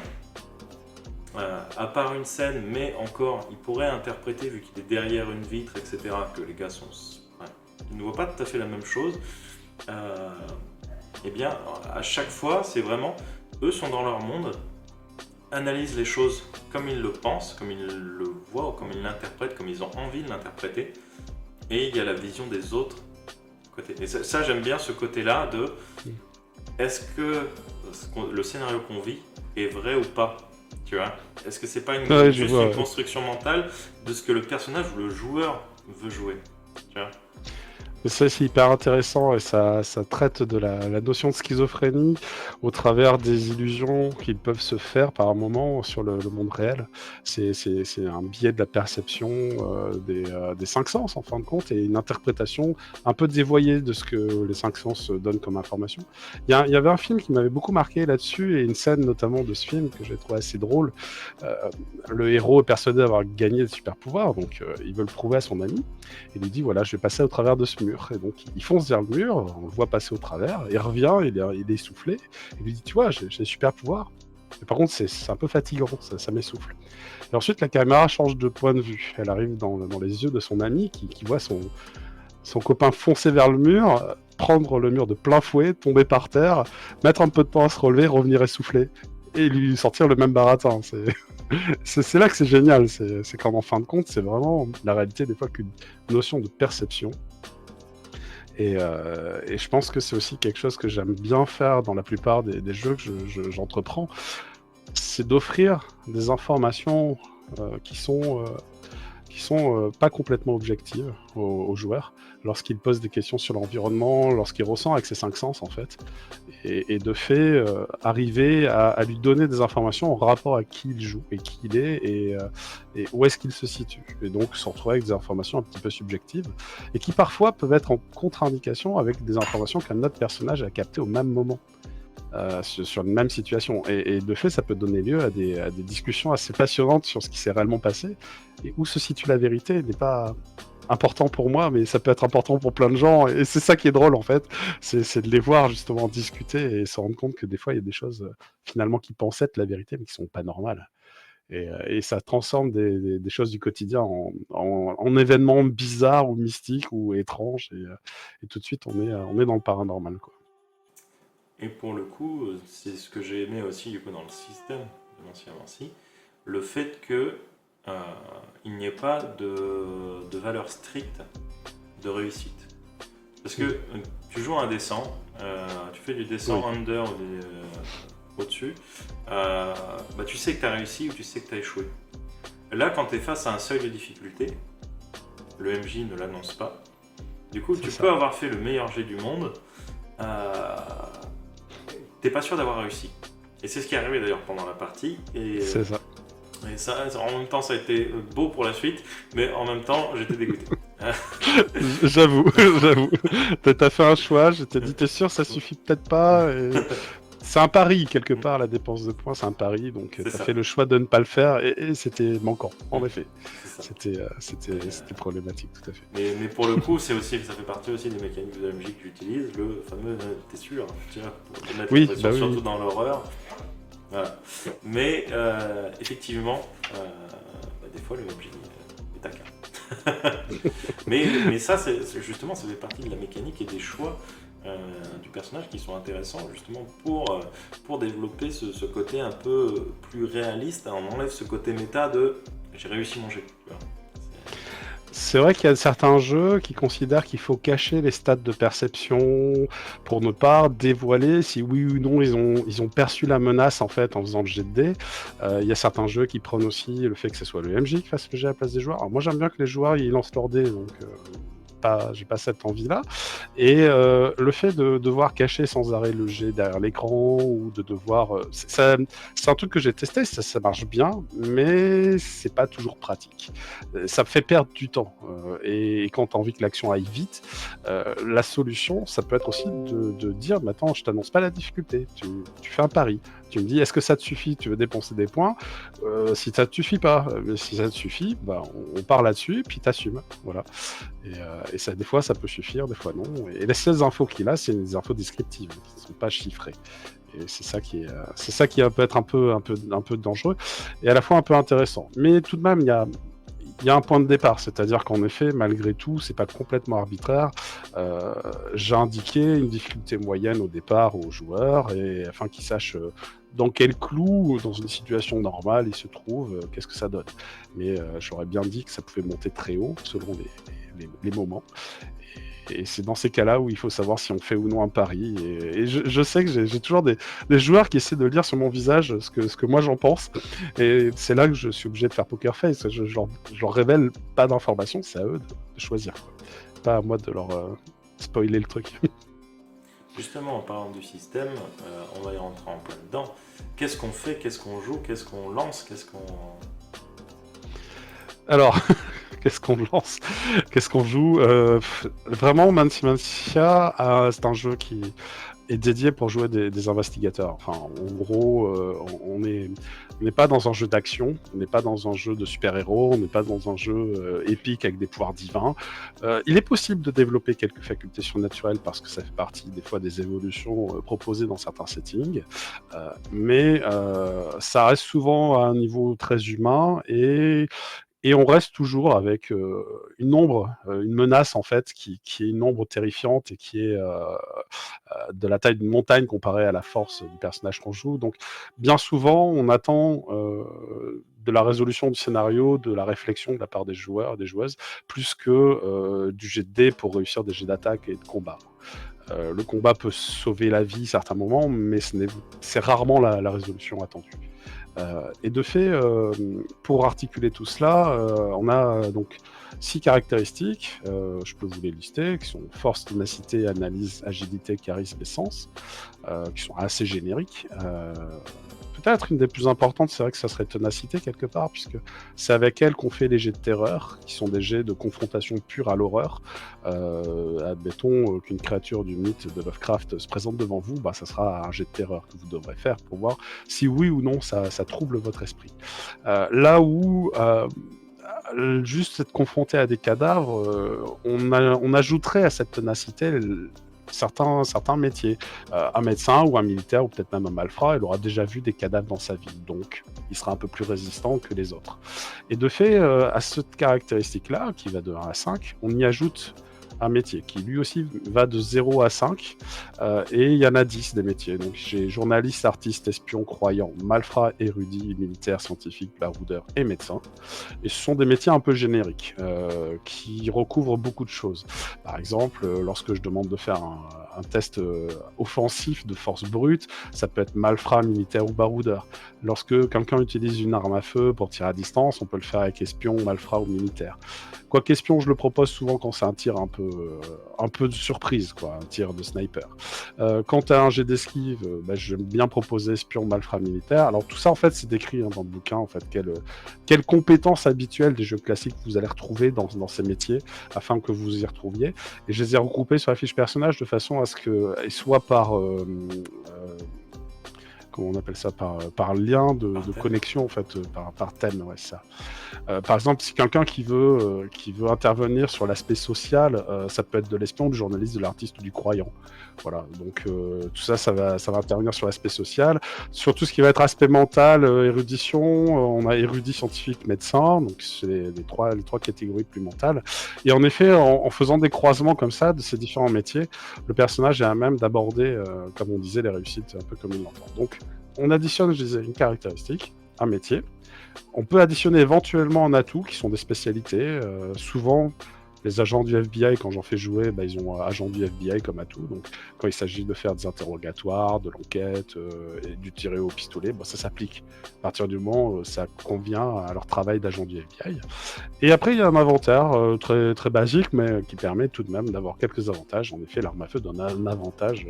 à part une scène, mais encore, il pourrait interpréter, vu qu'il est derrière une vitre, etc., que les gars sont... Ouais, ils ne voient pas tout à fait la même chose. Eh bien, à chaque fois, c'est vraiment... Eux sont dans leur monde, analysent les choses comme ils le pensent, comme ils le voient, ou comme ils l'interprètent, comme ils ont envie de l'interpréter. Et il y a la vision des autres côté. Et ça j'aime bien ce côté-là de... Est-ce que le scénario qu'on vit est vrai ou pas? Tu vois, est-ce que c'est pas juste une construction mentale de ce que le personnage ou le joueur veut jouer? Tu vois? Mais ça, c'est hyper intéressant et ça traite de la notion de schizophrénie au travers des illusions qui peuvent se faire par moment sur le monde réel. C'est un biais de la perception des cinq sens en fin de compte et une interprétation un peu dévoyée de ce que les cinq sens donnent comme information. Il y avait un film qui m'avait beaucoup marqué là-dessus et une scène notamment de ce film que j'ai trouvé assez drôle. Le héros est persuadé d'avoir gagné le super pouvoir, donc il veut le prouver à son ami. Il lui dit voilà, je vais passer au travers de ce mur. Et donc il fonce vers le mur, on le voit passer au travers, il revient, il est essoufflé. Il lui dit tu vois, j'ai super pouvoir. Mais par contre, c'est un peu fatigant, ça m'essouffle. Et ensuite, la caméra change de point de vue. Elle arrive dans les yeux de son ami qui voit son copain foncer vers le mur, prendre le mur de plein fouet, tomber par terre, mettre un peu de temps à se relever, revenir essoufflé. Et lui sortir le même baratin. C'est là que c'est génial. C'est qu'en fin de compte, c'est vraiment la réalité des fois qu'une notion de perception. Et je pense que c'est aussi quelque chose que j'aime bien faire dans la plupart des jeux que j'entreprends, c'est d'offrir des informations qui sont pas complètement objectives aux joueurs lorsqu'ils posent des questions sur l'environnement, lorsqu'ils ressentent avec ses cinq sens en fait, et de fait arriver à lui donner des informations en rapport à qui il joue et qui il est et où est-ce qu'il se situe. Et donc se retrouver avec des informations un petit peu subjectives et qui parfois peuvent être en contre-indication avec des informations qu'un autre personnage a captées au même moment. Sur une même situation. Et de fait, ça peut donner lieu à des discussions assez passionnantes sur ce qui s'est réellement passé et où se situe la vérité n'est pas important pour moi, mais ça peut être important pour plein de gens. Et c'est ça qui est drôle en fait, c'est de les voir justement discuter et se rendre compte que des fois il y a des choses finalement qui pensent être la vérité mais qui sont pas normales. Et ça transforme des choses du quotidien en événements bizarres ou mystiques ou étranges. Et tout de suite on est dans le paranormal, quoi. Et pour le coup, c'est ce que j'ai aimé aussi du coup dans le système de l'ancien Vinci, le fait que euh, il n'y ait pas de valeur stricte de réussite. Parce que tu joues un descent, tu fais du descent under ou au-dessus, tu sais que tu as réussi ou tu sais que tu as échoué. Là, quand tu es face à un seuil de difficulté, le MJ ne l'annonce pas. Du coup, tu peux avoir fait le meilleur jet du monde, t'es pas sûr d'avoir réussi. Et c'est ce qui est arrivé d'ailleurs pendant la partie. C'est ça. Et ça, en même temps, ça a été beau pour la suite, mais en même temps, j'étais dégoûté. J'avoue. T'as fait un choix, je t'ai dit, t'es sûr, ça suffit peut-être pas. Et... C'est un pari, quelque part, la dépense de points, c'est un pari, donc t'as fait le choix de ne pas le faire, et c'était manquant, en effet. C'était problématique, tout à fait. Mais pour le coup, ça fait partie aussi des mécaniques de MJ que j'utilise, le fameux « t'es sûr ?» pour mettre la pression, surtout dans l'horreur. Voilà. Mais effectivement, des fois le MJ est taquin. mais ça, justement, ça fait partie de la mécanique et des choix du personnage qui sont intéressants justement pour développer ce côté un peu plus réaliste. On enlève ce côté méta de j'ai réussi mon jet. C'est vrai qu'il y a certains jeux qui considèrent qu'il faut cacher les stats de perception pour ne pas dévoiler si oui ou non ils ont perçu la menace en fait en faisant le jet de dés. Il y a certains jeux qui prennent aussi le fait que ce soit le MJ qui fasse le jet à la place des joueurs. Alors moi j'aime bien que les joueurs ils lancent leur dés, donc j'ai pas cette envie-là. Et le fait de devoir cacher sans arrêt le jet derrière l'écran ou de devoir... c'est un truc que j'ai testé, ça marche bien, mais c'est pas toujours pratique. Ça me fait perdre du temps. Et quand tu as envie que l'action aille vite, la solution, ça peut être aussi de dire, mais attends, je t'annonce pas la difficulté, tu fais un pari. Tu me dis, est-ce que ça te suffit? Tu veux dépenser des points? Si ça te suffit pas, mais si ça te suffit, on part là-dessus, puis t'assumes. Voilà. Et ça, des fois, ça peut suffire, des fois non. Et les seules infos qu'il a, c'est des infos descriptives, qui ne sont pas chiffrées. Et c'est ça qui peut être un peu dangereux, et à la fois un peu intéressant. Mais tout de même, il y a un point de départ, c'est-à-dire qu'en effet, malgré tout, c'est pas complètement arbitraire. J'ai indiqué une difficulté moyenne au départ aux joueurs, et afin qu'ils sachent dans quel clou, dans une situation normale, ils se trouvent, qu'est-ce que ça donne. Mais j'aurais bien dit que ça pouvait monter très haut, selon les moments. Et c'est dans ces cas-là où il faut savoir si on fait ou non un pari. Et je sais que j'ai toujours des joueurs qui essaient de lire sur mon visage ce que moi j'en pense. Et c'est là que je suis obligé de faire poker face. Je leur révèle pas d'informations, c'est à eux de choisir. Pas à moi de leur spoiler le truc. Justement, en parlant du système, on va y rentrer en plein dedans. Qu'est-ce qu'on fait? Qu'est-ce qu'on joue? Qu'est-ce qu'on lance? Alors, qu'est-ce qu'on lance? Qu'est-ce qu'on joue? Vraiment, Mansia, c'est un jeu qui est dédié pour jouer des investigateurs. Enfin, en gros, on n'est pas dans un jeu d'action, on n'est pas dans un jeu de super-héros, on n'est pas dans un jeu épique avec des pouvoirs divins. Il est possible de développer quelques facultés surnaturelles parce que ça fait partie des fois des évolutions proposées dans certains settings, mais ça reste souvent à un niveau très humain, et on reste toujours avec une menace en fait qui est une ombre terrifiante et qui est de la taille d'une montagne comparée à la force du personnage qu'on joue. Donc bien souvent on attend de la résolution du scénario, de la réflexion de la part des joueurs et des joueuses, plus que du jet de dés pour réussir des jets d'attaque et de combat. Le combat peut sauver la vie à certains moments, mais c'est rarement la résolution attendue. Et de fait, pour articuler tout cela, on a donc 6 caractéristiques, je peux vous les lister, qui sont force, ténacité, analyse, agilité, charisme et sens, qui sont assez génériques. Peut-être une des plus importantes, c'est vrai que ça serait ténacité quelque part, puisque c'est avec elle qu'on fait les jets de terreur, qui sont des jets de confrontation pure à l'horreur. Admettons qu'une créature du mythe de Lovecraft se présente devant vous, ça sera un jet de terreur que vous devrez faire pour voir si oui ou non ça trouble votre esprit. Là où juste être confronté à des cadavres, on ajouterait à cette ténacité certains métiers. Un médecin ou un militaire ou peut-être même un malfrat, il aura déjà vu des cadavres dans sa vie, donc il sera un peu plus résistant que les autres. Et de fait, à cette caractéristique-là, qui va de 1 à 5, on y ajoute un métier qui lui aussi va de 0 à 5, et il y en a 10 des métiers. Donc j'ai journaliste, artiste, espion, croyant, malfrat, érudit, militaire, scientifique, baroudeur et médecin. Et ce sont des métiers un peu génériques qui recouvrent beaucoup de choses. Par exemple, lorsque je demande de faire un test offensif de force brute, ça peut être malfrat, militaire ou baroudeur. Lorsque quelqu'un utilise une arme à feu pour tirer à distance, on peut le faire avec espion, malfrat ou militaire. Quoique espion, je le propose souvent quand c'est un tir un peu de surprise, quoi, un tir de sniper. Quant à un jet d'esquive, j'aime bien proposer espion, malfrat, militaire. Alors tout ça, en fait, c'est décrit dans le bouquin, en fait, quelles compétences habituelles des jeux classiques vous allez retrouver dans ces métiers, afin que vous y retrouviez. Et je les ai regroupés sur la fiche personnage de façon à ce qu'elles soient comment on appelle ça, par lien de connexion, en fait, par thème, ouais, ça. Par exemple, si quelqu'un qui veut intervenir sur l'aspect social, ça peut être de l'espion, du journaliste, de l'artiste ou du croyant. Voilà, donc tout ça, ça va intervenir sur l'aspect social. Sur tout ce qui va être aspect mental, érudition, on a érudit, scientifique, médecin, donc c'est les trois catégories plus mentales. Et en effet, en faisant des croisements comme ça de ces différents métiers, le personnage est à même d'aborder, comme on disait, les réussites un peu comme il l'entend. Donc, on additionne, je disais, une caractéristique, un métier. On peut additionner éventuellement un atout, qui sont des spécialités. Souvent, les agents du FBI, quand j'en fais jouer, ils ont agent du FBI comme atout. Donc, quand il s'agit de faire des interrogatoires, de l'enquête et du tirer au pistolet, ça s'applique. À partir du moment où ça convient à leur travail d'agent du FBI. Et après, il y a un inventaire très, très basique, mais qui permet tout de même d'avoir quelques avantages. En effet, l'arme à feu donne un avantage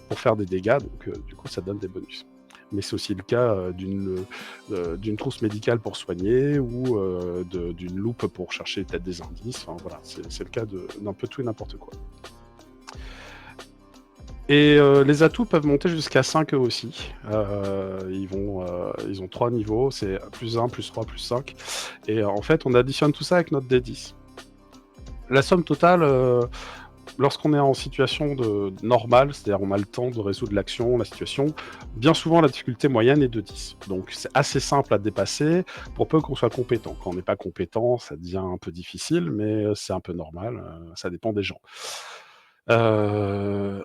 pour faire des dégâts, donc du coup, ça donne des bonus. Mais c'est aussi le cas d'une trousse médicale pour soigner ou d'une loupe pour chercher peut-être des indices. Enfin, voilà, c'est le cas d'un peu tout et n'importe quoi. Et les atouts peuvent monter jusqu'à 5 eux aussi. Ils ont 3 niveaux, c'est plus 1, plus 3, plus 5. Et en fait, on additionne tout ça avec notre D10. La somme totale, lorsqu'on est en situation normale, c'est-à-dire on a le temps de résoudre l'action, la situation, bien souvent la difficulté moyenne est de 10. Donc c'est assez simple à dépasser pour peu qu'on soit compétent. Quand on n'est pas compétent, ça devient un peu difficile, mais c'est un peu normal, ça dépend des gens.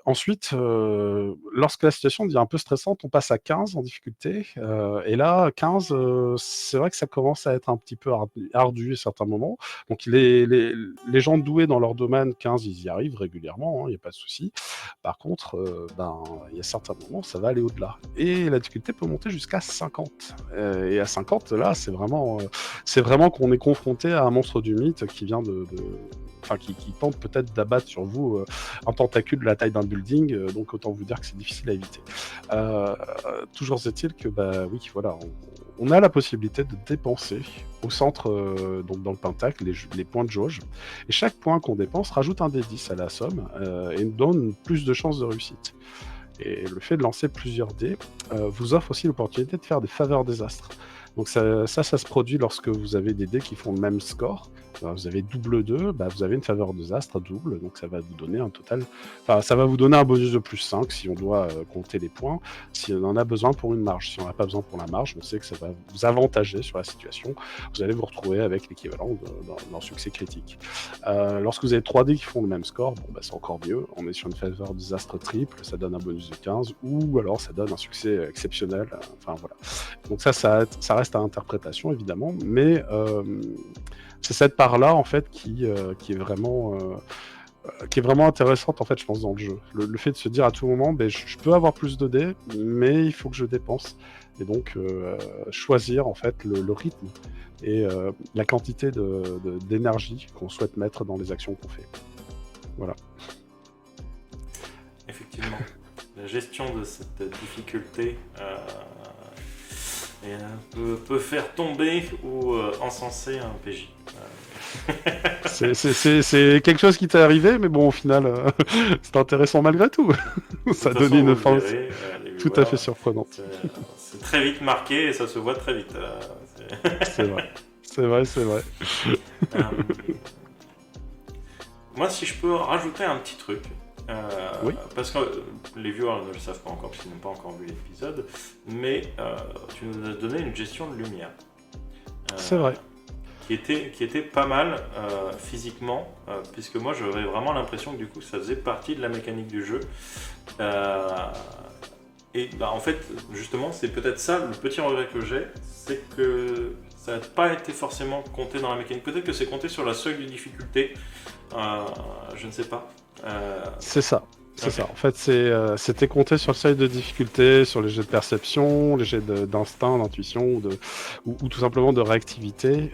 Ensuite, lorsque la situation devient un peu stressante, on passe à 15 en difficulté. Et là, 15, c'est vrai que ça commence à être un petit peu ardu à certains moments. Donc les gens doués dans leur domaine, 15, ils y arrivent régulièrement, il n'y a pas de souci. Par contre, il y a certains moments, ça va aller au-delà. Et la difficulté peut monter jusqu'à 50. Et à 50, là, c'est vraiment qu'on est confronté à un monstre du mythe qui vient qui tente peut-être d'abattre sur vous un tentacule de la taille d'un building, donc autant vous dire que c'est difficile à éviter. Toujours est-il que, oui, voilà, on a la possibilité de dépenser au centre, donc dans le pentacle, les points de jauge. Et chaque point qu'on dépense rajoute un D10 à la somme et nous donne plus de chances de réussite. Et le fait de lancer plusieurs dés vous offre aussi l'opportunité de faire des faveurs désastres. Donc ça se produit lorsque vous avez des dés qui font le même score. Alors, vous avez double 2, vous avez une faveur désastre double, donc ça va vous donner un total... Enfin, ça va vous donner un bonus de plus 5 si on doit compter les points, si on en a besoin pour une marge. Si on n'a pas besoin pour la marge, on sait que ça va vous avantager sur la situation. Vous allez vous retrouver avec l'équivalent d'un succès critique. Lorsque vous avez 3 dés qui font le même score, c'est encore mieux. On est sur une faveur désastre triple, ça donne un bonus de 15, ou alors ça donne un succès exceptionnel. Enfin voilà. Donc ça reste à interprétation évidemment, mais c'est cette part-là en fait qui est vraiment intéressante en fait, je pense, dans le jeu. Le fait de se dire à tout moment, je peux avoir plus de dés, mais il faut que je dépense. Et donc choisir en fait le rythme et la quantité d'énergie qu'on souhaite mettre dans les actions qu'on fait. Voilà. Effectivement, la gestion de cette difficulté peut faire tomber ou encenser un PJ. C'est quelque chose qui t'est arrivé, mais bon, au final, c'est intéressant malgré tout. Ça donne une fin tout à fait surprenante. C'est très vite marqué et ça se voit très vite. C'est vrai. Moi, si je peux rajouter un petit truc, oui. Parce que les viewers ne le savent pas encore, parce qu'ils n'ont pas encore vu l'épisode, mais tu nous as donné une gestion de lumière. C'est vrai. qui était pas mal physiquement, puisque moi j'avais vraiment l'impression que du coup ça faisait partie de la mécanique du jeu. Euh, et bah, en fait, justement, c'est peut-être ça le petit regret que j'ai, c'est que ça n'a pas été forcément compté dans la mécanique. Peut-être que c'est compté sur la seuil de difficulté, je ne sais pas. C'est ça. C'est Ok. ça. En fait, c'était compté sur le seuil de difficulté, sur les jets de perception, les jets d'instinct, d'intuition ou tout simplement de réactivité.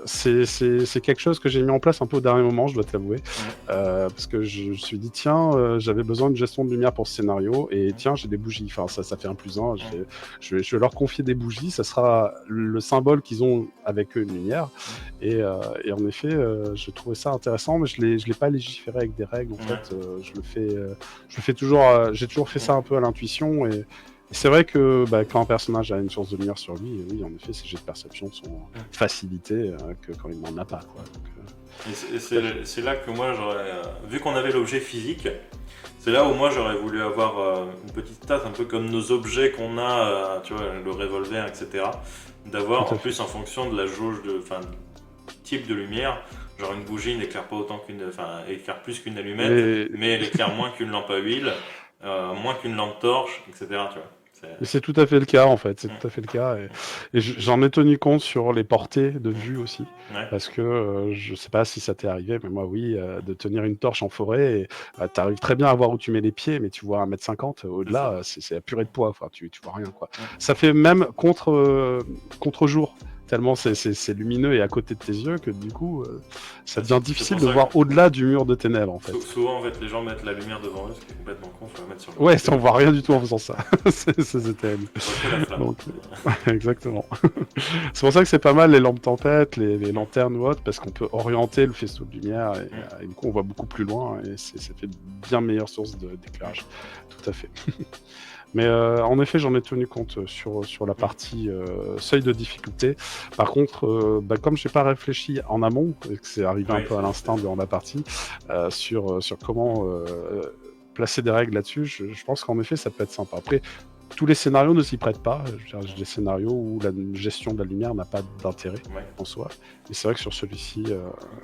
C'est quelque chose que j'ai mis en place un peu au dernier moment, je dois t'avouer. Parce que je me suis dit, tiens, j'avais besoin de gestion de lumière pour ce scénario et tiens, j'ai des bougies. Enfin, ça fait un plus un. Je vais leur confier des bougies. Ça sera le symbole qu'ils ont avec eux, une lumière. Et en effet, je trouvais ça intéressant, mais je l'ai pas légiféré avec des règles. En fait, je le fais toujours. J'ai toujours fait ça un peu à l'intuition. Et c'est vrai que quand un personnage a une source de lumière sur lui, oui, en effet, ses jets de perception sont facilités que quand il n'en a pas. Quoi. Donc, C'est là que moi j'aurais. Vu qu'on avait l'objet physique, c'est là où moi j'aurais voulu avoir une petite stat, un peu comme nos objets qu'on a, tu vois, le revolver, etc. D'avoir Tout en à fait. plus en fonction de la jauge type de lumière, genre une bougie n'éclaire pas autant éclaire plus qu'une allumette, mais elle éclaire moins qu'une lampe à huile, moins qu'une lampe torche, etc. Tu vois. Mais c'est tout à fait le cas en fait, c'est Mm. tout à fait le cas. Et j'en ai tenu compte sur les portées de vue aussi, Ouais. parce que je sais pas si ça t'est arrivé, mais moi oui, de tenir une torche en forêt, et t'arrives très bien à voir où tu mets les pieds, mais tu vois 1,50 m, au-delà, c'est la purée de poids, enfin, tu vois rien quoi. Ça fait même contre-jour, tellement c'est lumineux et à côté de tes yeux que du coup, ça devient difficile de voir au-delà du mur de ténèbres en fait. Souvent en fait les gens mettent la lumière devant eux, ce qui est complètement con, faut la mettre sur le Ouais, côté. on voit rien du tout en faisant ça. C'est terrible. On voit que la flamme. Donc, exactement. C'est pour ça que c'est pas mal les lampes tempête, les lanternes ou autres, parce qu'on peut orienter le faisceau de lumière et du coup on voit beaucoup plus loin et ça fait bien meilleure source d'éclairage. Tout à fait. Mais en effet, j'en ai tenu compte sur la partie seuil de difficulté. Par contre, comme je n'ai pas réfléchi en amont, et que c'est arrivé un peu à l'instinct durant la partie, sur comment placer des règles là-dessus, je pense qu'en effet, ça peut être sympa. Après, tous les scénarios ne s'y prêtent pas. J'ai des scénarios où la gestion de la lumière n'a pas d'intérêt en soi. Mais c'est vrai que sur celui-ci,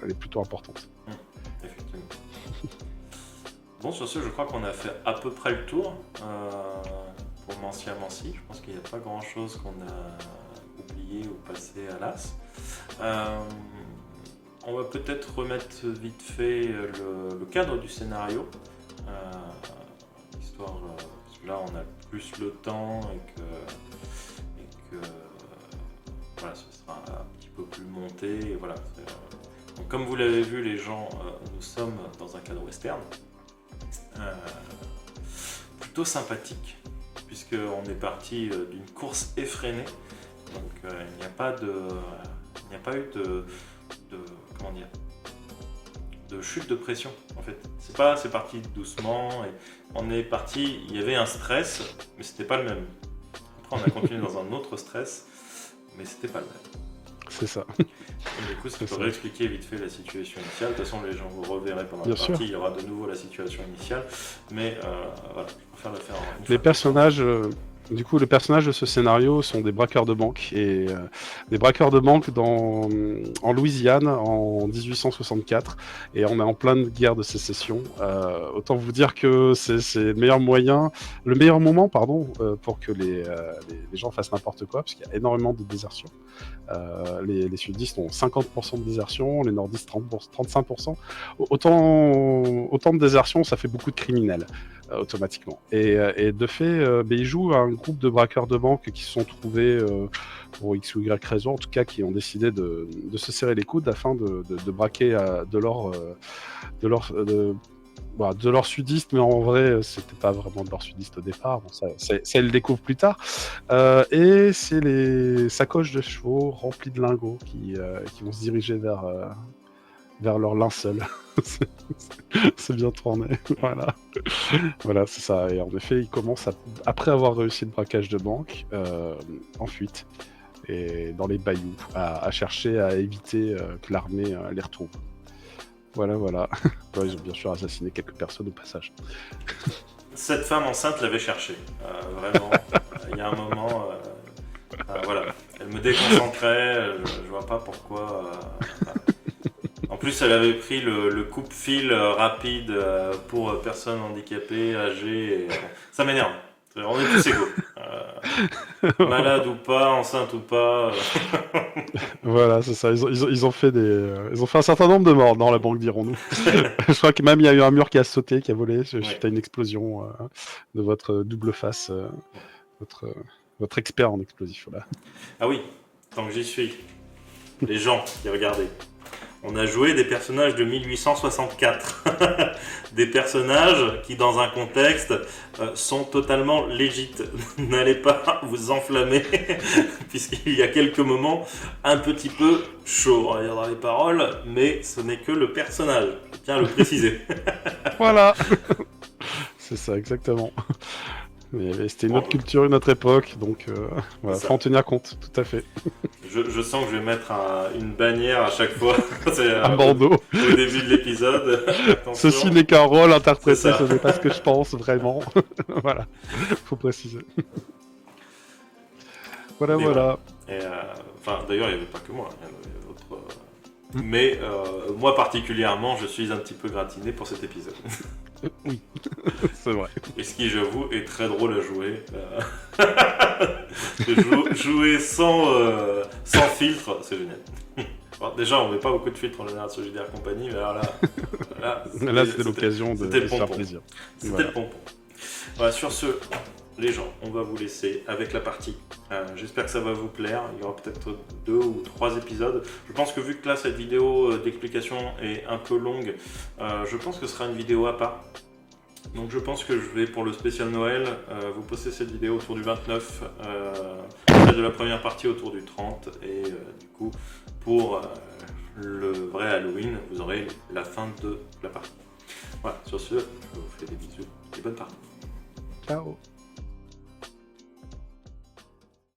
elle est plutôt importante. Effectivement. Bon, sur ce, je crois qu'on a fait à peu près le tour pour Mancy à Mancy. Je pense qu'il n'y a pas grand-chose qu'on a oublié ou passé à l'as. On va peut-être remettre vite fait le cadre du scénario, histoire, parce que là on a plus le temps et que voilà, ce sera un petit peu plus monté. Et voilà. Donc, comme vous l'avez vu, les gens, nous sommes dans un cadre western. Plutôt sympathique, puisqu'on est parti d'une course effrénée, donc il n'y a pas eu comment dire, de chute de pression en fait. C'est parti doucement et on est parti, il y avait un stress, mais c'était pas le même. Après on a continué dans un autre stress, mais c'était pas le même. C'est ça. Et du coup, ça peut réexpliquer vite fait la situation initiale. De toute façon, les gens vous reverrez pendant la partie, il y aura de nouveau la situation initiale. Mais voilà, je préfère le faire une fois. Les personnages, du coup, les personnages de ce scénario sont des braqueurs de banque. Et des braqueurs de banque en Louisiane en 1864. Et on est en pleine guerre de sécession. Autant vous dire que c'est le meilleur moment, pour que les gens fassent n'importe quoi, parce qu'il y a énormément de désertion. Les sudistes ont 50% de désertion, les nordistes 35%. Autant de désertion, ça fait beaucoup de criminels automatiquement. Et de fait, ils jouent à un groupe de braqueurs de banque qui se sont trouvés pour X ou Y raison, en tout cas qui ont décidé de se serrer les coudes afin de braquer de l'or sudiste, mais en vrai, c'était pas vraiment de l'or sudiste au départ. Bon, ça ils le découvrent plus tard. Et c'est les sacoches de chevaux remplies de lingots qui vont se diriger vers leur linceul. C'est bien tourné. Voilà, c'est ça. Et en effet, ils commencent, après avoir réussi le braquage de banque, en fuite. Et dans les bayous, à chercher à éviter que l'armée les retrouve. Voilà. Ils ont bien sûr assassiné quelques personnes au passage. Cette femme enceinte l'avait cherché, vraiment. Il y a un moment, voilà, elle me déconcentrait, je vois pas pourquoi. En plus, elle avait pris le coupe-fil rapide pour personnes handicapées, âgées. Ça m'énerve. On est tous égaux. Malade ou pas, enceinte ou pas. Voilà, c'est ça. Ils ont fait ils ont fait un certain nombre de morts dans la banque, dirons-nous. Je crois que même il y a eu un mur qui a sauté, qui a volé suite à une explosion de votre double face, votre, votre expert en explosif. Voilà. Ah oui, tant que j'y suis. Les gens qui regardaient. On a joué des personnages de 1864. Des personnages qui, dans un contexte, sont totalement légites. N'allez pas vous enflammer, puisqu'il y a quelques moments un petit peu chauds, on va dire dans les paroles, mais ce n'est que le personnage. Je tiens à le préciser. Voilà. C'est ça, exactement. Mais c'était une autre culture, une autre époque, donc voilà, faut en tenir compte, tout à fait. Je sens que je vais mettre une bannière à chaque fois. Un bandeau. Au début de l'épisode. Ceci n'est qu'un rôle interprété, ce n'est pas ce que je pense vraiment. Voilà, faut préciser. Voilà, voilà. D'ailleurs, il n'y avait pas que moi, il y en avait d'autres. Mais moi particulièrement, je suis un petit peu gratiné pour cet épisode. Oui, c'est vrai. Et ce qui, j'avoue, est très drôle à jouer. Jouer sans filtre, c'est génial. Bon, déjà, on met pas beaucoup de filtres en général sur JDR Company, mais alors là c'était l'occasion de se faire plaisir. C'était le pompon. Voilà, sur ce, les gens, on va vous laisser avec la partie. J'espère que ça va vous plaire. Il y aura peut-être 2 ou 3 épisodes. Je pense que vu que là, cette vidéo d'explication est un peu longue, je pense que ce sera une vidéo à part. Donc je pense que je vais, pour le spécial Noël, vous poster cette vidéo autour du 29, celle de la première partie autour du 30, et du coup, pour le vrai Halloween, vous aurez la fin de la partie. Voilà, sur ce, je vous fais des bisous et bonne partie. Ciao.